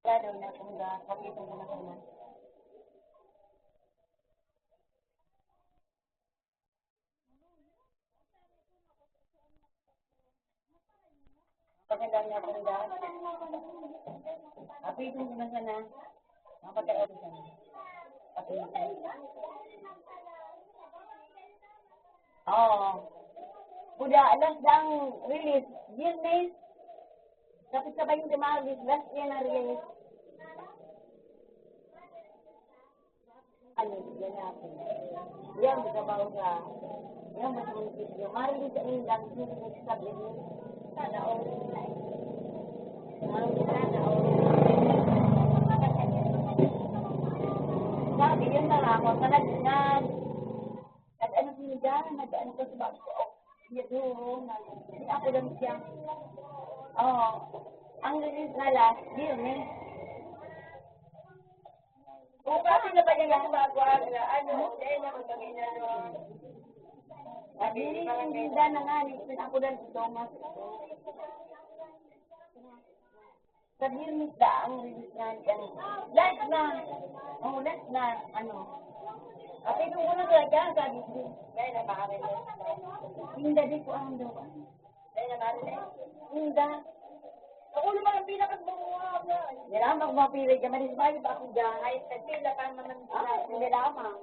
Wala daw na kung kapito mo na sana. Pakailan na kung kapito mo na sana. Mapatay ako sana. Oo. Buda, alas dang release. Viernes. Tapos sabay yung tumalis. Last year na release. Ano, yan natin. Yan, magkabaw ka. Yan, mas munisipyo. Marinig sa inyo lang, hindi mo sabi mo. Sana o. Sana o. Sabi, yun na nga ako. Nag-ano sila, nag-ano ko sa bago. Yun, ako lang siya. Oo. Ang release na last, yun eh. Kung bakit na ba niya yung baguan na ano, dahil na magpagin na doon. Hindi na nga, ako lang ito, mas sabihin mo da ang release na yan. Last na, last na, ano. At ito ko na talaga, sabi ko. Dahil na makakilis. Hindi, di ko ang doon. Dahil na makakilis. Hindi. Ako naman ang pinakagbawa na. Hindi lamang mapili ka. Maris ba yung ako dyan? Ay, nagpila pa naman. Hindi lamang.